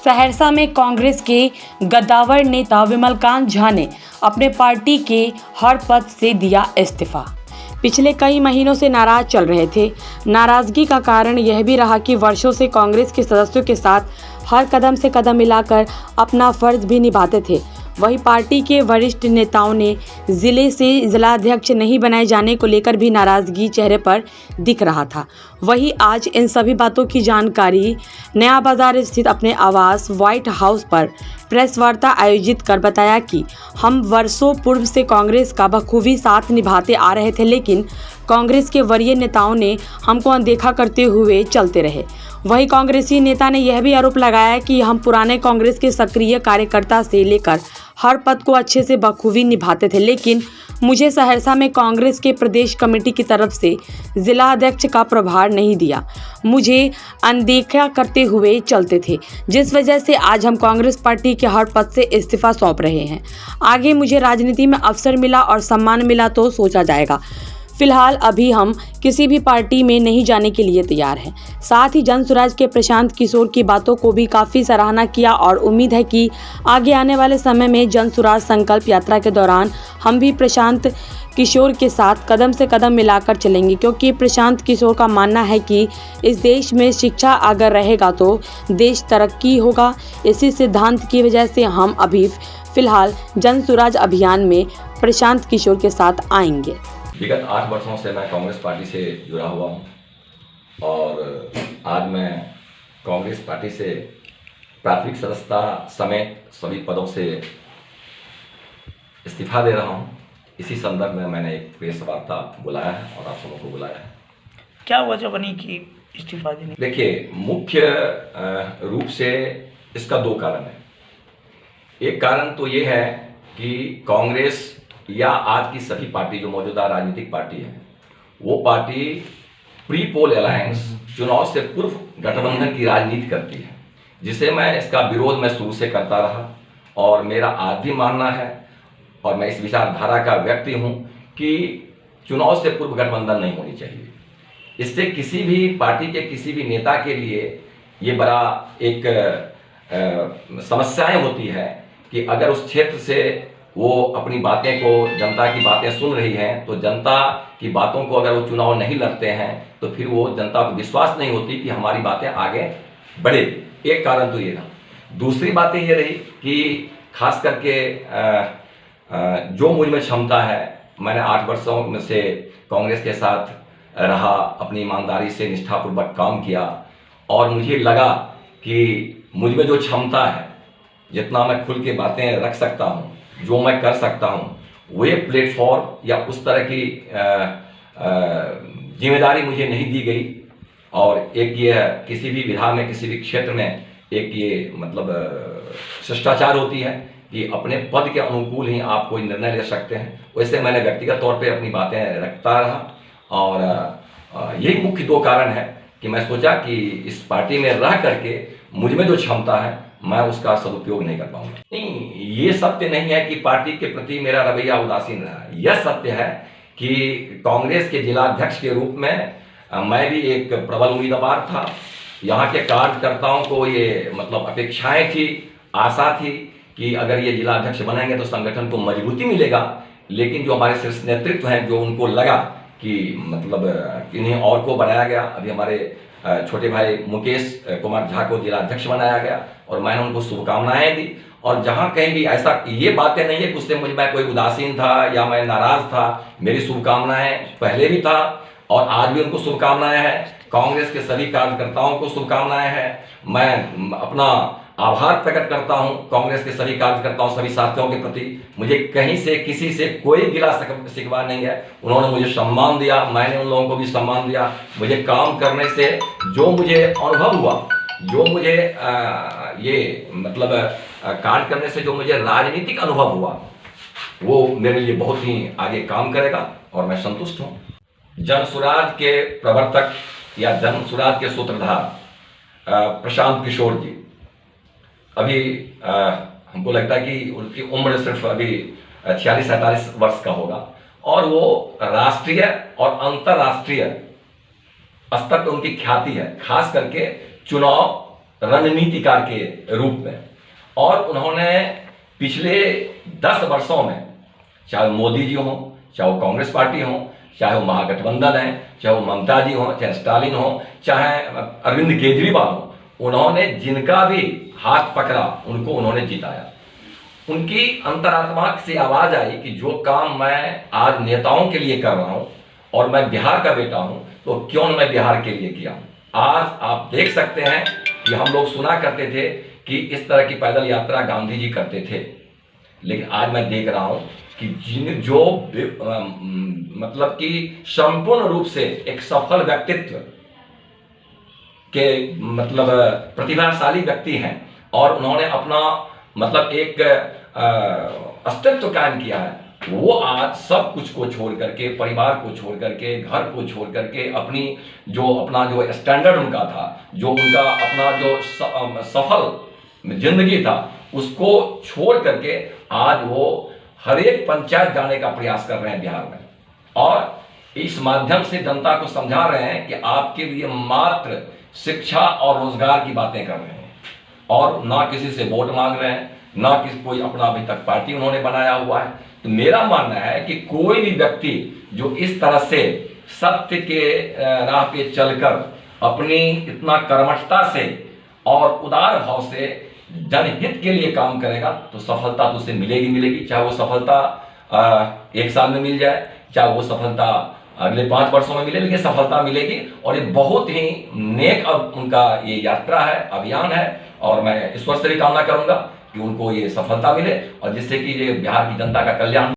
सहरसा में कांग्रेस के गद्दावर नेता विमलकांत झा ने अपने पार्टी के हर पद से दिया इस्तीफा। पिछले कई महीनों से नाराज चल रहे थे। नाराजगी का कारण यह भी रहा कि वर्षों से कांग्रेस के सदस्यों के साथ हर कदम से कदम मिलाकर अपना फर्ज भी निभाते थे। वहीं पार्टी के वरिष्ठ नेताओं ने जिले से जिलाध्यक्ष नहीं बनाए जाने को लेकर भी नाराजगी चेहरे पर दिख रहा था। वहीं आज इन सभी बातों की जानकारी नया बाजार स्थित अपने आवास व्हाइट हाउस पर प्रेस वार्ता आयोजित कर बताया कि हम वर्षों पूर्व से कांग्रेस का बखूबी साथ निभाते आ रहे थे, लेकिन कांग्रेस के वरीय नेताओं ने हमको अनदेखा करते हुए चलते रहे। वहीं कांग्रेसी नेता ने यह भी आरोप लगाया कि हम पुराने कांग्रेस के सक्रिय कार्यकर्ता से लेकर हर पद को अच्छे से बखूबी निभाते थे, लेकिन मुझे सहरसा में कांग्रेस के प्रदेश कमेटी की तरफ से जिला अध्यक्ष का प्रभार नहीं दिया, मुझे अनदेखा करते हुए चलते थे, जिस वजह से आज हम कांग्रेस पार्टी के हर पद से इस्तीफा सौंप रहे हैं। आगे मुझे राजनीति में अवसर मिला और सम्मान मिला तो सोचा जाएगा। फिलहाल अभी हम किसी भी पार्टी में नहीं जाने के लिए तैयार हैं। साथ ही जनसुराज के प्रशांत किशोर की बातों को भी काफ़ी सराहना किया और उम्मीद है कि आगे आने वाले समय में जनसुराज संकल्प यात्रा के दौरान हम भी प्रशांत किशोर के साथ कदम से कदम मिलाकर चलेंगे, क्योंकि प्रशांत किशोर का मानना है कि इस देश में शिक्षा अगर रहेगा तो देश तरक्की होगा। इसी सिद्धांत की वजह से हम अभी फिलहाल जनसुराज अभियान में प्रशांत किशोर के साथ आएंगे। विगत 8 वर्षों से मैं कांग्रेस पार्टी से जुड़ा हुआ हूं और आज मैं कांग्रेस पार्टी से प्राथमिक सदस्यता समेत सभी पदों से इस्तीफा दे रहा हूं। इसी संदर्भ में मैंने एक प्रेस वार्ता बुलाया है और आप सबों को बुलाया है। क्या वजह बनी कि इस्तीफा देने? देखिए, मुख्य रूप से इसका 2 कारण है। एक कारण तो ये है कि कांग्रेस या आज की सभी पार्टी जो मौजूदा राजनीतिक पार्टी है, वो पार्टी प्री पोल अलायंस चुनाव से पूर्व गठबंधन की राजनीति करती है, जिसे मैं इसका विरोध मैं शुरू से करता रहा और मेरा आज भी मानना है और मैं इस विचारधारा का व्यक्ति हूं कि चुनाव से पूर्व गठबंधन नहीं होनी चाहिए। इससे किसी भी पार्टी के किसी भी नेता के लिए ये बड़ा एक समस्याएं होती है कि अगर उस क्षेत्र से वो अपनी बातें को, जनता की बातें सुन रही हैं, तो जनता की बातों को अगर वो चुनाव नहीं लड़ते हैं तो फिर वो जनता को विश्वास नहीं होती कि हमारी बातें आगे बढ़ेगी। एक कारण तो ये था। दूसरी बात ये रही कि खास करके जो मुझ में क्षमता है, मैंने 8 वर्षों में से कांग्रेस के साथ रहा, अपनी ईमानदारी से निष्ठापूर्वक काम किया और मुझे लगा कि मुझ में जो क्षमता है, जितना मैं खुल के बातें रख सकता हूँ, जो मैं कर सकता हूँ, वो प्लेटफॉर्म या उस तरह की जिम्मेदारी मुझे नहीं दी गई। और एक ये किसी भी विधा में, किसी भी क्षेत्र में एक ये मतलब शिष्टाचार होती है कि अपने पद के अनुकूल ही आप कोई निर्णय ले सकते हैं। वैसे मैंने व्यक्तिगत तौर पे अपनी बातें रखता रहा और यही मुख्य 2 कारण है कि मैं सोचा कि इस पार्टी में रह करके मुझ में जो क्षमता है मैं उसका सदुपयोग नहीं कर पाऊंगा। नहीं, ये सत्य नहीं है कि पार्टी के प्रति मेरा रवैया उदासीन रहा। यह सत्य है कि कांग्रेस के जिलाध्यक्ष के रूप में मैं भी एक प्रबल उम्मीदवार था। यहाँ के कार्यकर्ताओं को ये मतलब अपेक्षाएं थी, आशा थी कि अगर ये जिलाध्यक्ष बनेंगे तो संगठन को मजबूती मिलेगा। लेकिन जो हमारे शीर्ष नेतृत्व हैं, जो उनको लगा कि मतलब इन्हें और को बनाया गया। अभी हमारे छोटे भाई मुकेश कुमार झा को जिलाध्यक्ष बनाया गया और मैंने उनको शुभकामनाएं दी। और जहां कहीं भी ऐसा ये बातें नहीं है कि उससे मुझ में कोई उदासीन था या मैं नाराज था। मेरी शुभकामनाएं पहले भी था और आज भी उनको शुभकामनाएं हैं। कांग्रेस के सभी कार्यकर्ताओं को शुभकामनाएं हैं। मैं अपना आभार प्रकट करता हूं कांग्रेस के सभी कार्यकर्ताओं, सभी साथियों के प्रति। मुझे कहीं से किसी से कोई गिला शिकवा नहीं है। उन्होंने मुझे सम्मान दिया, मैंने उन लोगों को भी सम्मान दिया। मुझे काम करने से जो मुझे अनुभव हुआ, जो मुझे ये मतलब कार्य करने से जो मुझे राजनीतिक अनुभव हुआ, वो मेरे लिए बहुत ही आगे काम करेगा और मैं संतुष्ट हूँ। जनसुराज के प्रवर्तक या जनसुराज के सूत्रधार प्रशांत किशोर जी, अभी हमको लगता है कि उनकी उम्र सिर्फ अभी 46-47 वर्ष का होगा और वो राष्ट्रीय और अंतर्राष्ट्रीय स्तर पर उनकी ख्याति है। खास करके चुनाव रणनीतिकार के रूप में। और उन्होंने पिछले 10 वर्षों में, चाहे मोदी जी हों, चाहे वो कांग्रेस पार्टी हो, चाहे वो महागठबंधन है, चाहे वो ममता जी हो, चाहे स्टालिन हो, चाहे अरविंद केजरीवाल हो, उन्होंने जिनका भी हाथ पकड़ा उनको उन्होंने जिताया। उनकी अंतरात्मा से आवाज आई कि जो काम मैं आज नेताओं के लिए कर रहा हूं और मैं बिहार का बेटा हूं, तो क्यों न मैं बिहार के लिए किया। आज आप देख सकते हैं कि हम लोग सुना करते थे कि इस तरह की पैदल यात्रा गांधी जी करते थे, लेकिन आज मैं देख रहा हूं कि जो मतलब कि संपूर्ण रूप से एक सफल व्यक्तित्व के मतलब प्रतिभाशाली व्यक्ति हैं और उन्होंने अपना मतलब एक अस्तित्व कायम किया है, वो आज सब कुछ को छोड़ करके, परिवार को छोड़ करके, घर को छोड़ करके, अपना जो स्टैंडर्ड उनका था, जो उनका अपना जो सफल जिंदगी था, उसको छोड़ करके आज वो हर एक पंचायत जाने का प्रयास कर रहे हैं बिहार में, और इस माध्यम से जनता को समझा रहे हैं कि आपके लिए मात्र शिक्षा और रोजगार की बातें कर रहे हैं, और ना किसी से वोट मांग रहे हैं, ना किसी कोई अपना अभी तक पार्टी उन्होंने बनाया हुआ है। तो मेरा मानना है कि कोई भी व्यक्ति जो इस तरह से सत्य के राह पे चलकर अपनी इतना कर्मठता से और उदार भाव से जनहित के लिए काम करेगा, तो सफलता तो उसे मिलेगी मिलेगी। चाहे वो सफलता 1 साल में मिल जाए, चाहे वो सफलता अगले 5 वर्षों में मिले, लेकिन सफलता मिलेगी। और ये बहुत ही नेक अब उनका ये यात्रा है, अभियान है, और मैं ईश्वर से भी कामना करूंगा कि उनको ये सफलता मिले और जिससे कि ये बिहार की जनता का कल्याण